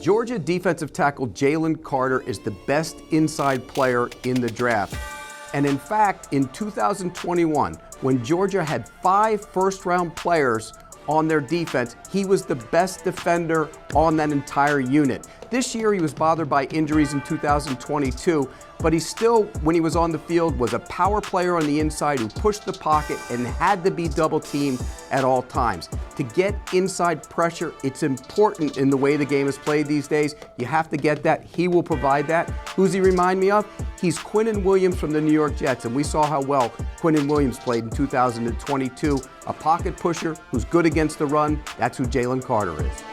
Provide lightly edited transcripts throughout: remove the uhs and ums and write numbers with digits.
Georgia defensive tackle JALEN Carter is the best inside player in the draft. And in fact, in 2021, when Georgia had 5 first-round players on their defense, he was the best defender on that entire unit. This year, he was bothered by injuries in 2022, but he still, when he was on the field, was a power player on the inside who pushed the pocket and had to be double-teamed at all times. To get inside pressure, it's important in the way the game is played these days. You have to get that. He will provide that. Who's he remind me of? He's Quinnen Williams from the New York Jets, and we saw how well Quinnen Williams played in 2022. A pocket pusher who's good against the run. That's who JALEN Carter is.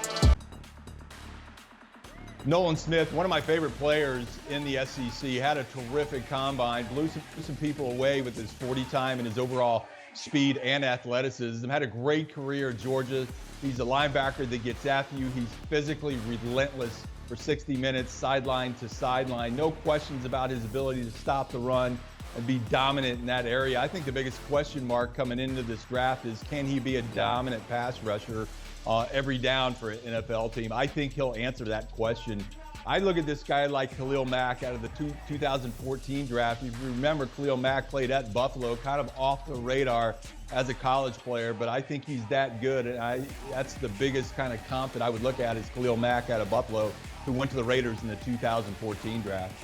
Nolan Smith, one of my favorite players in the SEC, had a terrific combine, blew some people away with his 40 time and his overall speed and athleticism. Had a great career at Georgia. He's a linebacker that gets after you. He's physically relentless for 60 minutes, sideline to sideline. No questions about his ability to stop the run and be dominant in that area. I think the biggest question mark coming into this draft is, can he be a dominant pass rusher every down for an NFL team? I think he'll answer that question. I look at this guy like KHALIL Mack out of the 2014 draft. If you remember, KHALIL Mack played at Buffalo, kind of off the radar as a college player, but I think he's that good. And that's the biggest kind of comp that I would look at is KHALIL Mack out of Buffalo, who went to the Raiders in the 2014 draft.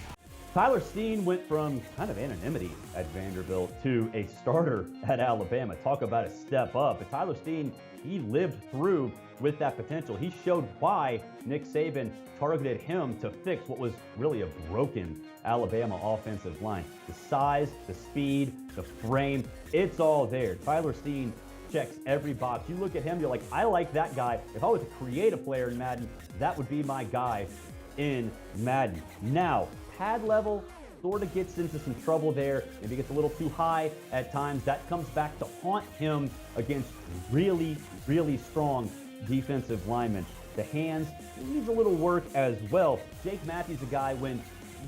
Tyler Steen went from kind of anonymity at Vanderbilt to a starter at Alabama. Talk about a step up. But Tyler Steen, he lived through with that potential. He showed why Nick Saban targeted him to fix what was really a broken Alabama offensive line. The size, the speed, the frame, it's all there. Tyler Steen checks every box. You look at him, you're like, I like that guy. If I was to create a player in Madden, that would be my guy in Madden. Now, pad level sort of gets into some trouble there. Maybe gets a little too high at times. That comes back to haunt him against really, really strong defensive linemen. The hands, he needs a little work as well. Jake Matthews, a guy, when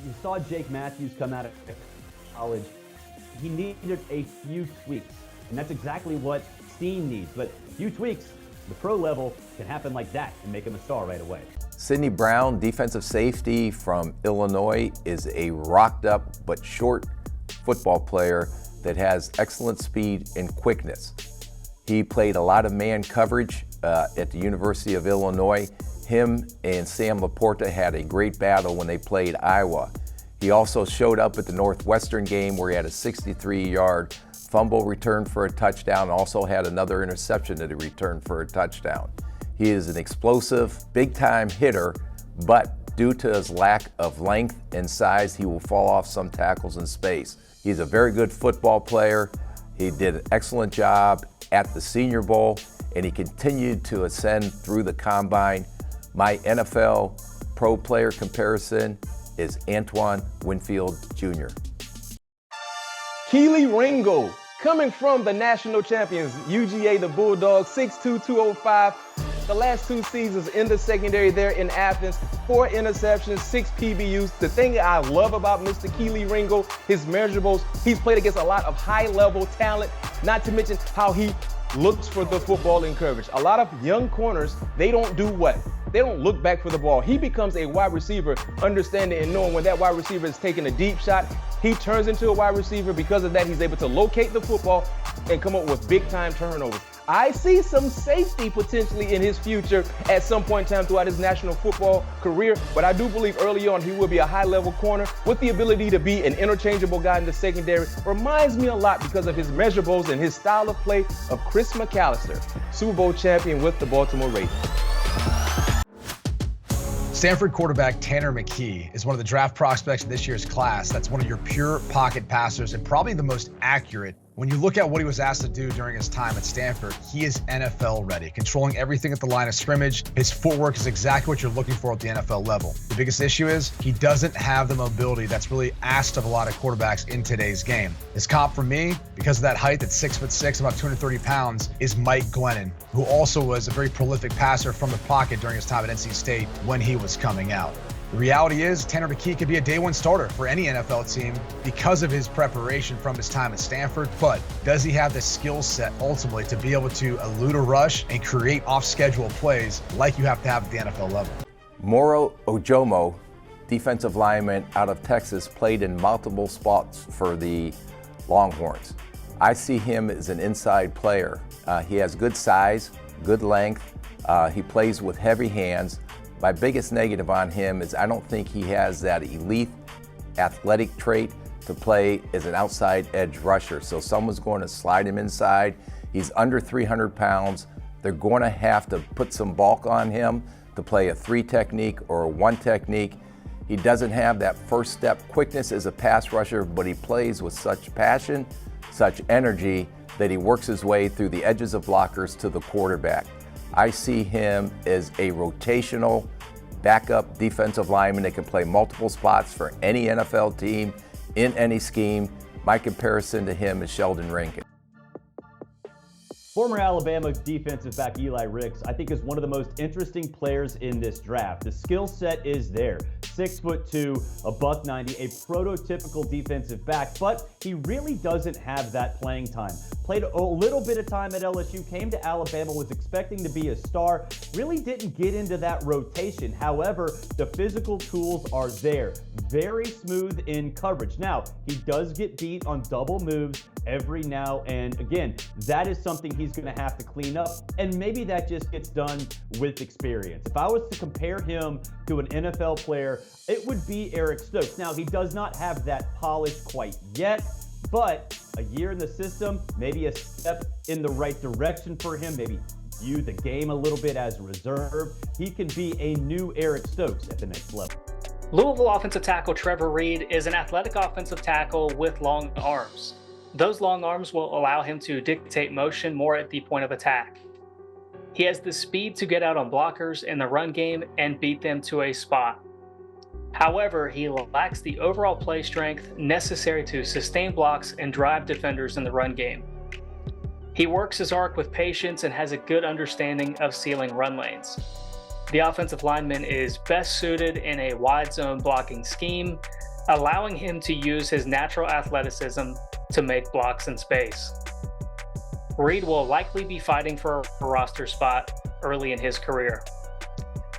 you saw Jake Matthews come out of college, he needed a few tweaks. And that's exactly what Steen needs. But a few tweaks, the pro level can happen like that and make him a star right away. Sidney Brown, defensive safety from Illinois, is a rocked up but short football player that has excellent speed and quickness. He played a lot of man coverage at the University of Illinois. Him and Sam Laporta had a great battle when they played Iowa. He also showed up at the Northwestern game where he had a 63-yard fumble return for a touchdown, also had another interception that he returned for a touchdown. He is an explosive, big-time hitter, but due to his lack of length and size, he will fall off some tackles in space. He's a very good football player. He did an excellent job at the Senior Bowl, and he continued to ascend through the combine. My NFL pro player comparison is ANTOINE Winfield Jr. Kelee Ringo, coming from the national champions, UGA, the Bulldogs, 6'2", 205. The last 2 seasons in the secondary there in Athens, 4 interceptions, 6 PBUs. The thing I love about Mr. Kelee Ringo, his measurables, he's played against a lot of high-level talent, not to mention how he looks for the football in coverage. A lot of young corners, they don't do what? They don't look back for the ball. He becomes a wide receiver, understanding and knowing when that wide receiver is taking a deep shot, he turns into a wide receiver. Because of that, he's able to locate the football and come up with big-time turnovers. I see some safety potentially in his future at some point in time throughout his national football career, but I do believe early on he will be a high-level corner with the ability to be an interchangeable guy in the secondary. Reminds me a lot because of his measurables and his style of play of Chris McAllister, Super Bowl champion with the Baltimore Ravens. Stanford quarterback Tanner McKee is one of the draft prospects in this year's class. That's one of your pure pocket passers and probably the most accurate. When you look at what he was asked to do during his time at Stanford, he is NFL ready, controlling everything at the line of scrimmage. His footwork is exactly what you're looking for at the NFL level. The biggest issue is he doesn't have the mobility that's really asked of a lot of quarterbacks in today's game. His comp for me, because of that height at 6'6", about 230 pounds, is Mike Glennon, who also was a very prolific passer from the pocket during his time at NC State when he was coming out. The reality is Tanner McKee could be a day one starter for any NFL team because of his preparation from his time at Stanford, but does he have the skill set ultimately to be able to elude a rush and create off-schedule plays like you have to have at the NFL level? Moro Ojomo, defensive lineman out of Texas, played in multiple spots for the Longhorns. I see him as an inside player. He has good size, good length. He plays with heavy hands. My biggest negative on him is I don't think he has that elite athletic trait to play as an outside edge rusher. So someone's going to slide him inside. He's under 300 pounds. They're going to have to put some bulk on him to play a 3 technique or a 1 technique. He doesn't have that first step quickness as a pass rusher, but he plays with such passion, such energy that he works his way through the edges of blockers to the quarterback. I see him as a rotational backup defensive lineman that can play multiple spots for any NFL team in any scheme. My comparison to him is Sheldon Rankins. Former Alabama defensive back Eli Ricks, I think, is one of the most interesting players in this draft. The skill set is there. 6'2", $190, a prototypical defensive back, but he really doesn't have that playing time. Played a little bit of time at LSU, came to Alabama, was expecting to be a star, really didn't get into that rotation. However, the physical tools are there. Very smooth in coverage. Now, he does get beat on double moves every now and again. That is something he's going to have to clean up, and maybe that just gets done with experience. If I was to compare him to an NFL player, it would be Eric Stokes. Now, he does not have that polish quite yet, but a year in the system, maybe a step in the right direction for him, maybe view the game a little bit as reserve. He can be a new Eric Stokes at the next level. Louisville offensive tackle Trevor REID is an athletic offensive tackle with long arms. Those long arms will allow him to dictate motion more at the point of attack. He has the speed to get out on blockers in the run game and beat them to a spot. However, he lacks the overall play strength necessary to sustain blocks and drive defenders in the run game. He works his arc with patience and has a good understanding of sealing run lanes. The offensive lineman is best suited in a wide zone blocking scheme, allowing him to use his natural athleticism to make blocks in space. REID will likely be fighting for a roster spot early in his career.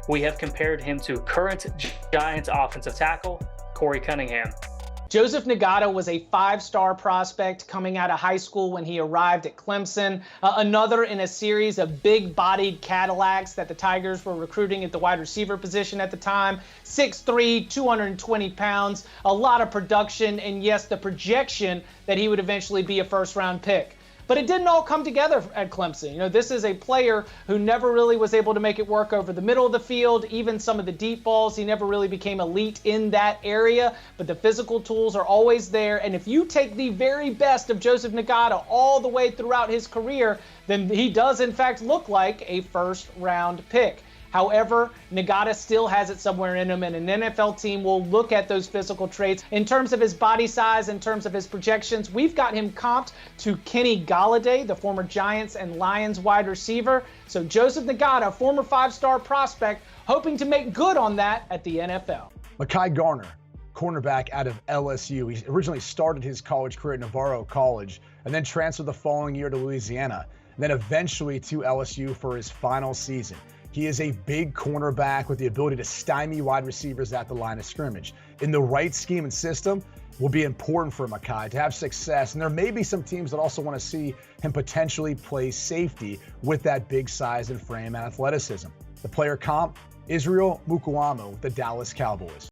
We have compared him to current Giants offensive tackle Corey Cunningham. Joseph NGATA was a 5-star prospect coming out of high school when he arrived at Clemson. Another in a series of big-bodied Cadillacs that the Tigers were recruiting at the wide receiver position at the time. 6'3", 220 pounds, a lot of production, and yes, the projection that he would eventually be a first-round pick. But it didn't all come together at Clemson. You know, this is a player who never really was able to make it work over the middle of the field, even some of the deep balls. He never really became elite in that area, but the physical tools are always there. And if you take the very best of Joseph NGATA all the way throughout his career, then he does in fact look like a first-round pick. However, NGATA still has it somewhere in him, and an NFL team will look at those physical traits. In terms of his body size, in terms of his projections, we've got him comped to Kenny Golladay, the former Giants and Lions wide receiver. So Joseph NGATA, former 5-star prospect, hoping to make good on that at the NFL. Mekhi Garner, cornerback out of LSU. He originally started his college career at Navarro College and then transferred the following year to Louisiana, and then eventually to LSU for his final season. He is a big cornerback with the ability to stymie wide receivers at the line of scrimmage. In the right scheme and system will be important for Mekhi to have success. And there may be some teams that also want to see him potentially play safety with that big size and frame and athleticism. The player comp, Israel Mukuamu with the Dallas Cowboys.